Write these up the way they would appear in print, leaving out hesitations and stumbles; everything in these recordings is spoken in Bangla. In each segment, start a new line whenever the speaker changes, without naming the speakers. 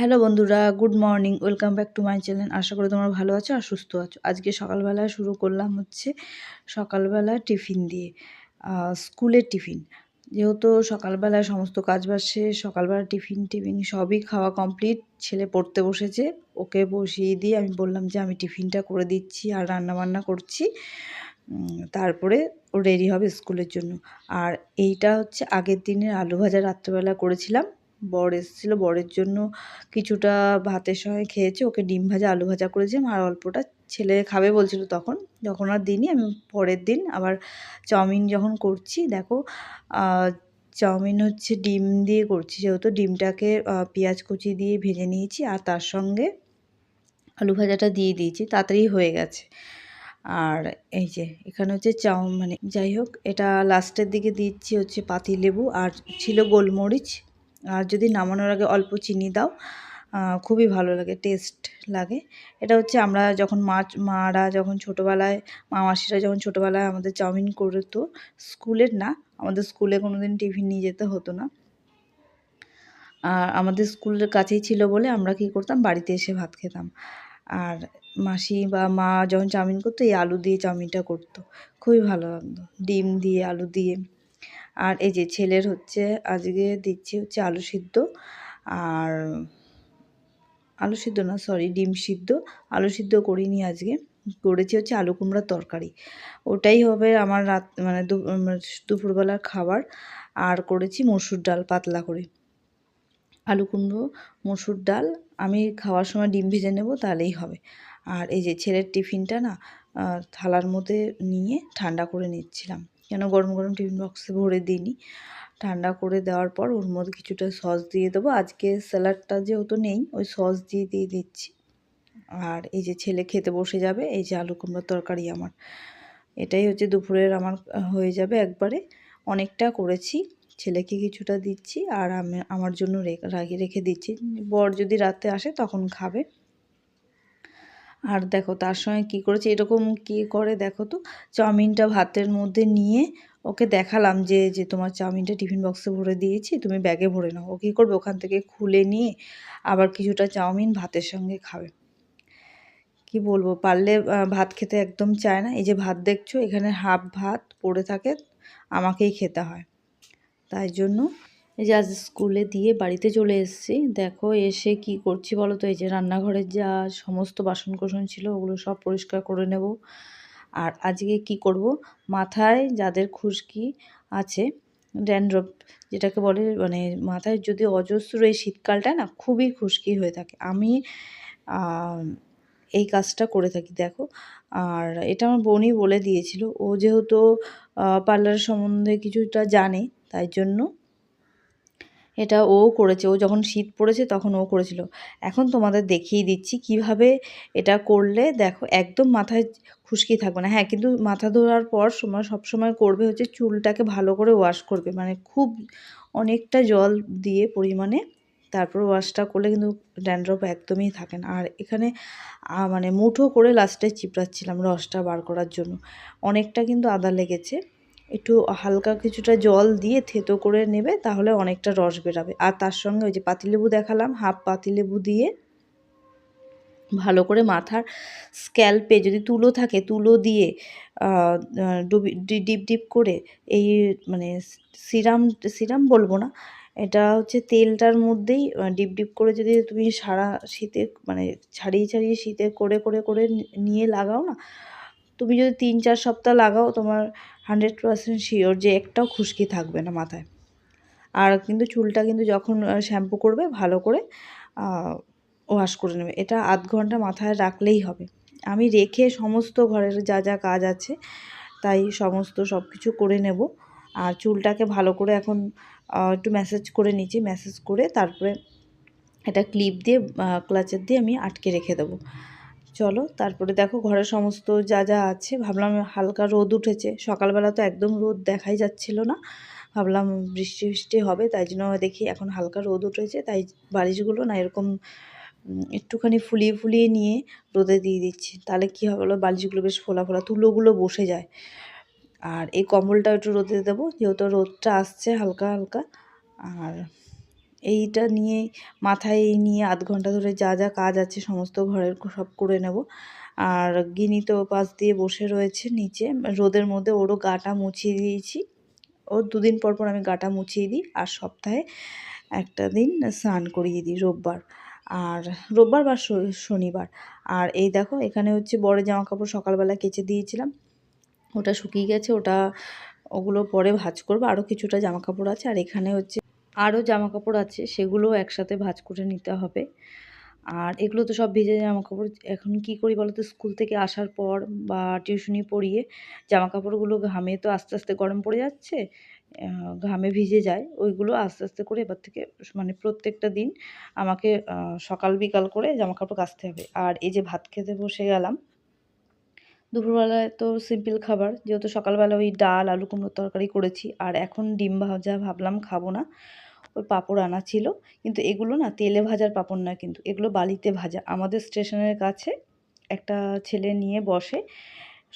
হ্যালো বন্ধুরা, good morning. Welcome back to my channel. আশা করি তোমরা ভালো আছো আর সুস্থ আছো। আজকে সকালবেলা শুরু করলাম সকালবেলা টিফিন দিয়ে, স্কুলের টিফিন। যেহেতু সকালবেলায় সমস্ত কাজবাজ শেষ, সকালবেলা টিফিন টিফিন সবই খাওয়া কমপ্লিট। ছেলে পড়তে বসেছে, ওকে বসিয়ে দিয়ে আমি বললাম যে আমি টিফিনটা করে দিচ্ছি আর রান্নাবান্না করছি, তারপরে ও রেডি হবে স্কুলের জন্য। আর এইটা হচ্ছে আগের দিনের আলু ভাজা রাত্রেবেলা করেছিলাম। বর এসেছিলো, বরের জন্য কিছুটা ভাতের সঙ্গে খেয়েছে, ওকে ডিম ভাজা আলু ভাজা করেছিলাম আর অল্পটা ছেলে খাবে বলছিল যখন আর দিইনি। আমি পরের দিন আবার চাউমিন যখন করছি, দেখো চাউমিন হচ্ছে ডিম দিয়ে করছি, যেহেতু ডিমটাকে পেঁয়াজ কুচি দিয়ে ভেজে নিয়েছি আর তার সঙ্গে আলু ভাজাটা দিয়ে দিয়েছি, তাড়াতাড়ি হয়ে গেছে। আর এই যে এখানে হচ্ছে মানে যাই হোক, এটা লাস্টের দিকে দিচ্ছি হচ্ছে পাতিলেবু আর ছিল গোলমরিচ। আর যদি নামানোর আগে অল্প চিনি দাও, খুবই ভালো লাগে, টেস্ট লাগে। এটা হচ্ছে আমরা যখন মারা যখন ছোটোবেলায়, মাসিরা যখন ছোটোবেলায় আমাদের চাউমিন করতো, স্কুলের না, আমাদের স্কুলে কোনো দিন টিফিন নিয়ে যেতে হতো না। আর আমাদের স্কুলের কাছেই ছিল বলে আমরা কী করতাম, বাড়িতে এসে ভাত খেতাম। আর মাসি বা মা যখন চাউমিন করতো, এই আলু দিয়ে চাউমিনটা করতো, খুবই ভালো লাগতো, ডিম দিয়ে আলু দিয়ে। আর এই যে ছেলের হচ্ছে আজকে দিচ্ছি হচ্ছে আলু সিদ্ধ, আর আলু সিদ্ধ না, সরি, ডিম সিদ্ধ। আলু সিদ্ধ করিনি আজকে, করেছি হচ্ছে আলু কুমড়ার তরকারি। ওটাই হবে আমার রাত মানে দুপুরবেলার খাবার। আর করেছি মসুর ডাল পাতলা করে, আলু কুমড়ো মসুর ডাল। আমি খাওয়ার সময় ডিম ভেজে নেব, তাহলেই হবে। আর এই যে ছেলের টিফিনটা না থালার মধ্যে নিয়ে ঠান্ডা করে নিচ্ছিলাম, কেন গরম গরম টিফিন বক্সে ভরে দিইনি। ঠান্ডা করে দেওয়ার পর ওর মধ্যে কিছুটা সস দিয়ে দেবো। আজকে স্যালাডটা যেহেতু নেই, ওই সস দিয়ে দিচ্ছি। আর এই যে ছেলে খেতে বসে যাবে, এই যে আলু কুমড়োর তরকারি আমার, এটাই হচ্ছে দুপুরের আমার হয়ে যাবে একবারে। অনেকটা করেছি, ছেলেকে কিছুটা দিচ্ছি আর আমি আমার জন্য রেখে দিচ্ছি, বর যদি রাতে আসে তখন খাবে। আর দেখো তার সঙ্গে কী করেছি, এরকম কী করে দেখো তো, চাউমিনটা ভাতের মধ্যে নিয়ে ওকে দেখালাম যে যে তোমার চাউমিনটা টিফিন বক্সে ভরে দিয়েছি, তুমি ব্যাগে ভরে নাও। ও কী করবে, ওখান থেকে খুলে নিয়ে আবার কিছুটা চাউমিন ভাতের সঙ্গে খাবে। কি বলবো, পারলে ভাত খেতে একদম চায় না। এই যে ভাত দেখছো, এখানে হাফ ভাত পড়ে থাকে, আমাকেই খেতে হয়। তাই জন্য এই যে আজ স্কুলে দিয়ে বাড়িতে চলে এসেছি। দেখো এসে কি করছি বলো তো, এই যে রান্নাঘরের যা সমস্ত বাসনকোসন ছিল ওগুলো সব পরিষ্কার করে নেব। আর আজকে কি করব, মাথায় যাদের খুশকি আছে, ড্যান্ড্রফ যেটাকে বলে, মানে মাথায় যদি অজস্র, এই শীতকালটা না খুবই খুশকি হয়ে থাকে, আমি এই কাজটা করে থাকি দেখো। আর এটা আমার বোনই বলে দিয়েছিল, ও যেহেতু পার্লার সম্বন্ধে কিছুটা জানে, তাই জন্য এটা ও করেছে। ও যখন শীত পড়েছে তখন ও করেছিল। এখন তোমাদের দেখিয়ে দিচ্ছি কিভাবে এটা করলে, দেখো একদম মাথায় খুশকি থাকবে না। হ্যাঁ, কিন্তু মাথা ধোয়ার পর সবসময় করবে হচ্ছে চুলটাকে ভালো করে ওয়াশ করবে, মানে খুব অনেকটা জল দিয়ে পরিমাণে, তারপর ওয়াশটা করলে কিন্তু ড্যান্ড্রফ একদমই থাকে না। আর এখানে মানে মুঠো করে লাস্টে চিপড়াচ্ছিলাম রসটা বার করার জন্য, অনেকটা কিন্তু আদা লেগেছে। একটু হালকা কিছুটা জল দিয়ে থেতো করে নেবে, তাহলে অনেকটা রস বেরাবে। আর তার সঙ্গে ওই যে পাতিলেবু দেখালাম, হাফ পাতিলেবু দিয়ে ভালো করে মাথার স্ক্যাল্পে যদি তুলো থাকে, তুলো দিয়ে ডিপ ডিপ করে এই মানে সিরাম বলবো না, এটা হচ্ছে তেলটার মধ্যেই ডিপ ডিপ করে যদি তুমি সারা শীতে, মানে ছাড়িয়ে ছাড়িয়ে শীতে করে করে করে নিয়ে লাগাও না, তুমি যদি 3-4 সপ্তাহ লাগাও, তোমার 100% শিওর যে একটাও খুশকি থাকবে না মাথায়। আর কিন্তু চুলটা কিন্তু যখন শ্যাম্পু করবে ভালো করে ওয়াশ করে নেবে, এটা আধ ঘন্টা মাথায় রাখলেই হবে। আমি রেখে সমস্ত ঘরের যা যা কাজ আছে তাই সব কিছু করে নেব। আর চুলটাকে ভালো করে এখন একটু ম্যাসাজ করে নিচ্ছি, ম্যাসাজ করে তারপরে এটা ক্লিপ দিয়ে ক্লাচের দিয়ে আমি আটকে রেখে দেবো। চলো তারপরে দেখো ঘরের সমস্ত যা যা আছে, ভাবলাম হালকা রোদ উঠেছে, সকালবেলা তো একদম রোদ দেখাই যাচ্ছিল না, ভাবলাম বৃষ্টি হবে, তাই জন্য দেখি এখন হালকা রোদ উঠেছে, তাই বালিশগুলো না এরকম একটুখানি ফুলিয়ে ফুলিয়ে নিয়ে রোদে দিয়ে দিচ্ছি, তাহলে কী হবে বলো, বালিশগুলো বেশ ফোলা ফোলা, তুলোগুলো বসে যায়। আর এই কম্বলটা একটু রোদে দেবো, যেহেতু রোদটা আসছে হালকা হালকা। আর এইটা নিয়ে মাথায় এই নিয়ে আধ ঘন্টা ধরে যা যা কাজ আছে সমস্ত ঘরের সব করে নেব। আর গিনি তো পাশ দিয়ে বসে রয়েছে নিচে রোদের মধ্যে, ওরও গাটা মুছিয়ে দিয়েছি। ওর 2 দিন পর পর আমি গাটা মুছিয়ে দিই, আর সপ্তাহে একটা দিন স্নান করিয়ে দিই, রোববার বা শনিবার। আর এই দেখো এখানে হচ্ছে বরের জামা কাপড় সকালবেলা কেচে দিয়েছিলাম, ওটা শুকিয়ে গেছে, ওগুলো পরে ভাঁজ করবো। আরও কিছুটা জামা কাপড় আছে, আর এখানে হচ্ছে আরও জামা কাপড় আছে, সেগুলো একসাথে ভাঁজ করে নিতে হবে। আর এগুলো তো সব ভিজে জামা কাপড়। এখন কি করি বলো তো, স্কুল থেকে আসার পর বা টিউশনি পড়িয়ে জামা কাপড়গুলো ঘামে তো আস্তে আস্তে গরম পড়ে যাচ্ছে, ঘামে ভিজে যায়, ওইগুলো আস্তে আস্তে করে এবার থেকে মানে প্রত্যেকটা দিন আমাকে সকাল বিকাল করে জামা কাপড় কাচতে হবে। আর এই যে ভাত খেতে বসে গেলাম, দুপুরবেলায় তো সিম্পল খাবার, যেহেতু সকালবেলা ওই ডাল আলু কুমড়োর তরকারি করেছি, আর এখন ডিম ভাজা ভাবলাম খাবো না, ওই পাঁপড় আনা ছিল, কিন্তু এগুলো না তেলে ভাজার পাঁপড় না, কিন্তু এগুলো বালিতে ভাজা। আমাদের স্টেশনের কাছে একটা ছেলে নিয়ে বসে,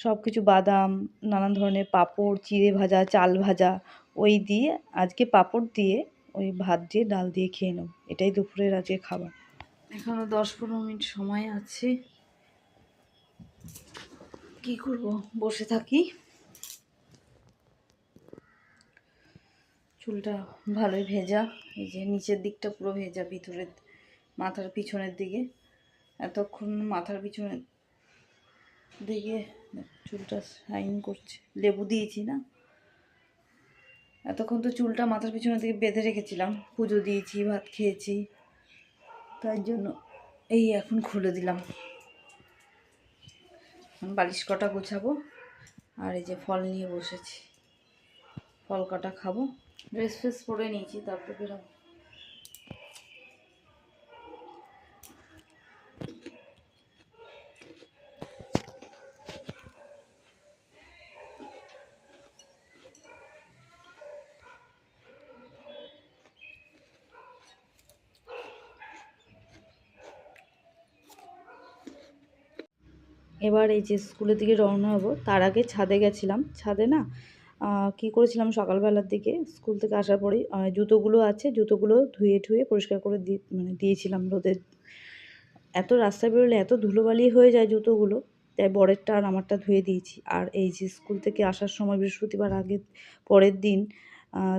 সব কিছু বাদাম, নানান ধরনের পাঁপড়, চিড়ে ভাজা, চাল ভাজা, ওই দিয়ে আজকে পাঁপড় দিয়ে ওই ভাত দিয়ে ডাল দিয়ে খেয়ে নেব। এটাই দুপুরের আজকে খাবার। এখনও 10-15 মিনিট সময় আছে, কি করব, বসে থাকি। চুলটা ভালোই ভেজা, এই যে নিচের দিকটা পুরো ভেজা, ভিতরের মাথার পিছনের দিকে, এতক্ষণ মাথার পিছনের দিকে চুলটা শাইন করছে, লেবু দিয়েছি না, এতক্ষণ তো চুলটা মাথার পিছনের দিকে বেঁধে রেখেছিলাম, পুজো দিয়েছি, ভাত খেয়েছি, তাই জন্য এই এখন খুলে দিলাম। বালিশ কটা গোছাবো, আর এই যে ফল নিয়ে বসেছি, ফল কটা খাবো। ড্রেস ফ্রেস পরে নিয়েছি, তারপর বেরোবো। এবার এই যে স্কুলের দিকে রওনা হবো, তার আগে ছাদে গেছিলাম। ছাদে না কী করেছিলাম, সকালবেলার দিকে স্কুল থেকে আসার পরেই জুতোগুলো আছে, জুতোগুলো ধুয়ে ঠুয়ে পরিষ্কার করে দিয়েছিলাম রোদে। এত রাস্তায় বেরোলে এত ধুলোবালি হয়ে যায় জুতোগুলো, তাই বরেরটা আর আমারটা ধুয়ে দিয়েছি। আর এই যে স্কুল থেকে আসার সময় বৃহস্পতিবার আগে পরের দিন,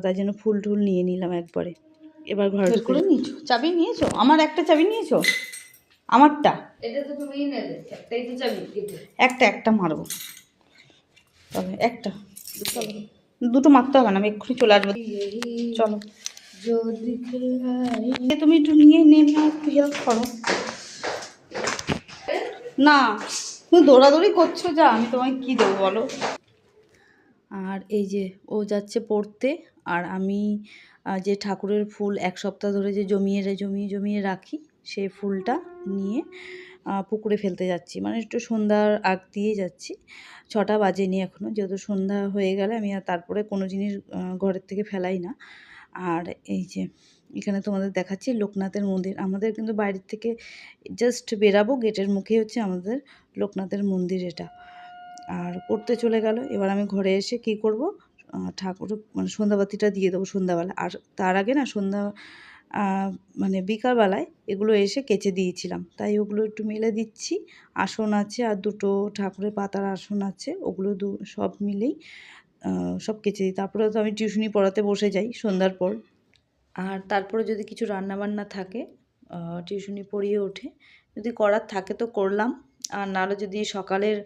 তাই জন্য ফুল টুল নিয়ে নিলাম একবারে। এবার ঘরে করে নিয়েছো, চাবি নিয়েছো? আমার একটা চাবি নিয়েছো, আমারটা এটা তো তুমি নেবে, একটাই তো চাবি, একটা মারবো, তবে একটা, দুটো মারতে হবে না, আমি এক্ষুনি চলে আসবো। চলো, তুমি একটু নিয়ে নেমে একটু হেল্প করো না, তুমি দৌড়াদৌড়ি করছো, যা আমি তোমায় কি দেবো বলো। আর এই যে ও যাচ্ছে পড়তে, আর আমি যে ঠাকুরের ফুল 1 সপ্তাহ ধরে যে জমিয়ে রাখি, সেই ফুলটা নিয়ে পুকুরে ফেলতে যাচ্ছি, মানে একটু সন্ধ্যার আগ দিয়ে যাচ্ছি। 6টা বাজেনি এখনও, যেহেতু সন্ধ্যা হয়ে গেলে আমি আর তারপরে কোনো জিনিস ঘরের থেকে ফেলাই না। আর এই যে এখানে তোমাদের দেখাচ্ছি লোকনাথের মন্দির, আমাদের কিন্তু বাইরের থেকে জাস্ট বেরাবো, গেটের মুখে হচ্ছে আমাদের লোকনাথের মন্দির এটা। আর পড়তে চলে গেল, এবার আমি ঘরে এসে কি করব, ঠাকুর মানে সন্ধ্যাবাতিটা দিয়ে দেবো সন্ধ্যাবেলা। আর তার আগে না মানে বিকালবেলায় এগুলো এসে কেচে দিয়েছিলাম, তাই ওগুলো একটু মেলে দিচ্ছি। আসন আছে আর 2টো ঠাকুরের পাতার আসন আছে, ওগুলো সব মিলেই সব কেচে দিই। তারপরে তো আমি টিউশনি পড়াতে বসে যাই সন্ধ্যার পর। আর তারপরে যদি কিছু রান্নাবান্না থাকে, টিউশনি পড়িয়ে ওঠে, যদি করার থাকে তো করলাম, আর নাহলে যদি সকালের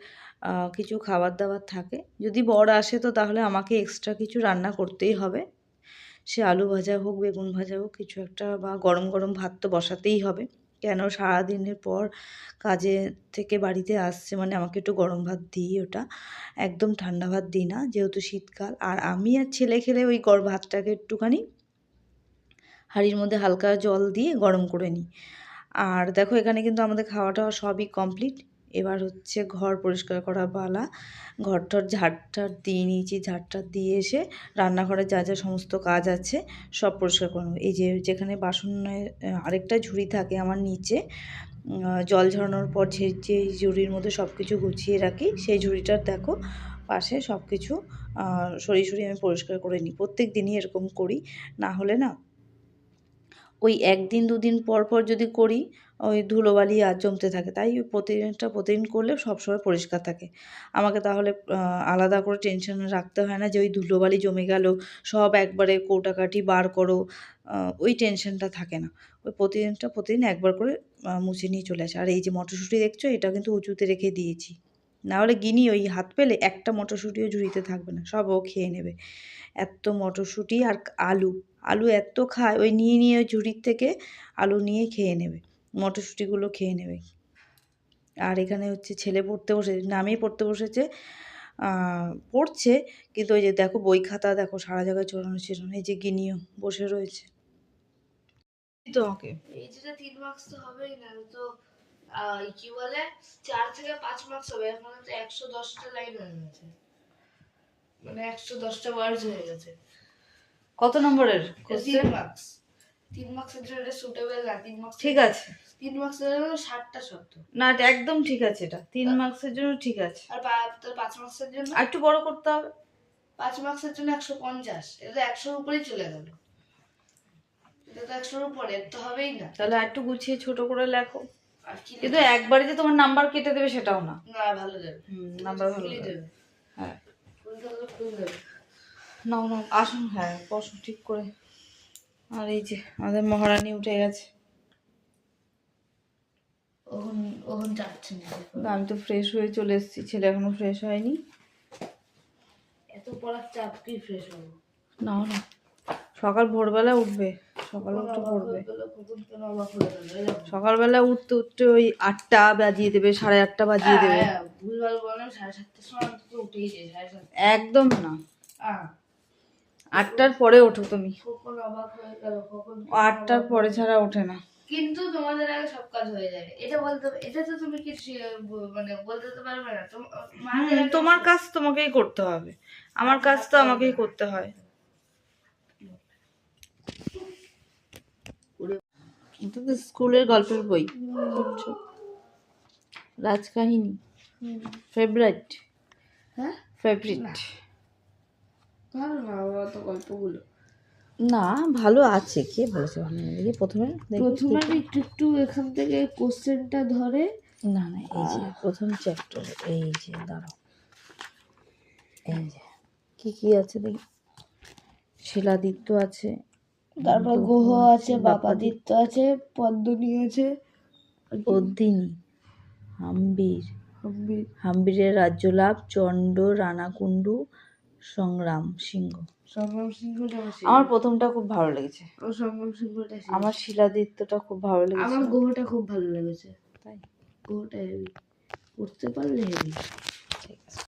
কিছু খাবার দাবার থাকে, যদি বর আসে তো তাহলে আমাকে এক্সট্রা কিছু রান্না করতেই হবে, সে আলু ভাজা হোক, বেগুন ভাজা হোক, কিছু একটা, বা গরম গরম ভাত তো বসাতেই হবে, কেন সারাদিনের পর কাজে থেকে বাড়িতে আসছে মানে আমাকে একটু গরম ভাত দিই, ওটা একদম ঠান্ডা ভাত দিই না, যেহেতু শীতকাল। আর আমি আর ছেলে খেলে ওই ভাতটাকে একটুখানি হাঁড়ির মধ্যে হালকা জল দিয়ে গরম করে নিই। আর দেখো এখানে কিন্তু আমাদের খাওয়া টাওয়া সবই কমপ্লিট, এবার হচ্ছে ঘর পরিষ্কার করা পালা। ঘরটার ঝাড়টার দিয়ে নিয়েছি, ঝাড়টার দিয়ে এসে রান্নাঘরে যা যা সমস্ত কাজ আছে সব পরিষ্কার করে নেবো। এই যে যেখানে বাসনের আরেকটা ঝুড়ি থাকে আমার নিচে, জল ঝরানোর পর যে ঝুড়ির মধ্যে সব কিছু গুছিয়ে রাখি, সেই ঝুড়িটার দেখো পাশে সব কিছু সরিয়ে আমি পরিষ্কার করে নিই। প্রত্যেক দিনই এরকম করি, না হলে না ওই 1 দিন 2 দিন পর পর যদি করি ওই ধুলোবালি আর জমতে থাকে, তাই ওই প্রতিদিন করলে সবসময় পরিষ্কার থাকে। আমাকে তাহলে আলাদা করে টেনশন রাখতে হয় না যে ওই ধুলোবালি জমে গেল, সব একবারে কৌটাকাঠি বার করো, ওই টেনশনটা থাকে না। ওই প্রতিদিন একবার করে মুছে নিয়ে চলে আসে। আর এই যে মটরশুঁটি দেখছো, এটা কিন্তু উঁচুতে রেখে দিয়েছি, নাহলে গিনি ওই হাত পেলে একটা মটরশুঁটিও ঝুড়িতে থাকবে না, সব ও খেয়ে নেবে। এত মটরশুঁটি আর আলু এত খায়, ওই নিয়ে ওই ঝুড়ির থেকে আলু নিয়ে খেয়ে নেবে, মটরশুঁটিগুলো খেয়ে নেবে। আর এখানে হচ্ছে ছেলে নামেই পড়তে বসেছে, পড়ছে, কিন্তু ওই যে দেখো বই খাতা দেখো সারা জায়গায় চড়ানো ছিটানো, এই যে গিনিও বসে রয়েছে। তোমাকে
এই যেটা 3 মার্কস তো হবেই না, তো কি বলে 4 থেকে 5 মার্কস হবে। এখন তো 110টা লাইন হয়ে গেছে, মানে 110টা ওয়ার্ড হয়ে গেছে।
কত নম্বরের?
3 মার্কস। 3 মার্কসের জন্য এটা সুটেবল না। 3 মার্কস
ঠিক আছে,
3 মার্কসের জন্য 60টা শব্দ।
না এটা একদম ঠিক আছে, এটা 3 মার্কসের জন্য ঠিক আছে।
আর 5 মার্কসের জন্য
আর একটু বড় করতে হবে।
5 মার্কসের জন্য 150, এটা তো 100-র উপরেই চলে গেল। এটা তো 100-র উপরে, তো হবেই না।
তাহলে একটু গুছিয়ে ছোট করে লেখো। কিন্তু একবারে যে তোমার নাম্বার কেটে দেবে সেটাও না।
না, ভালো দেবে।
নাম্বার ভালো দেবে। হ্যাঁ,
ফুল দেবে।
নাও আসুন, হ্যাঁ বসো ঠিক করে। আর এই যে আমাদের মহারানী উঠে গেছে।
ওখান যাচ্ছে না।
আমি তো ফ্রেশ হয়ে চলে এসেছি, ছেলে এখনো ফ্রেশ হয়নি।
এত পড়ার চাপ কি ফ্রেশ হবো?
না সকাল ভোরবেলা উঠবে, সকালে উঠে পড়বে। সকালবেলা উঠতে উঠতে ওই 8টা বাজিয়ে দেবে, 8:30 বাজিয়ে দেবে।
ভুলভাল বললাম, 7:30টার সময় তো উঠেই যায়। 7:30
একদম না, 8টার পরে ওঠো তুমি।
কখন অবাক হয়ে গেল, কখন
8টার পরে ছাড়া ওঠে না।
কিন্তু তোমাদের আগে সব কাজ হয়ে যাবে, এটা তো তুমি কিছু মানে বলতে তো পারবে না।
তোমার কাজ তোমাকেই করতে হবে, আমার কাজ তো আমাকেই করতে হয়। স্কুলের গল্পের বই পড়ছো? রাজকাহিনী ফেভারিট?
হ্যাঁ,
ফেভারিট
ভালো না বাবা তো গল্পগুলো।
না ভালো আছে, কে বলেছে ভালো না? দেখি প্রথমে
একটু এখান থেকে কোশ্চেনটা ধরে।
না এই যে প্রথম চ্যাপ্টার, এই যে দাঁড়াও, এই যে কি আছে দেখি। শিলাদিত্য আছে,
তারপর গ্রহ আছে, বাপাদিত্য আছে, পদ্মিনী আছে,
পদ্মিনী, হাম্বিরের রাজ্যলাভ, চণ্ড, রানাকুণ্ডু, সংগ্রাম সিংহ। আমার প্রথমটা খুব ভালো লেগেছে।
সংগ্রাম সিংহটা।
আমার শিলাদিত্যটা খুব ভালো লেগেছে।
আমার গ্রহটা খুব ভালো লেগেছে। তাই গ্রহটা হেভি, পড়তে পারলে হেভি।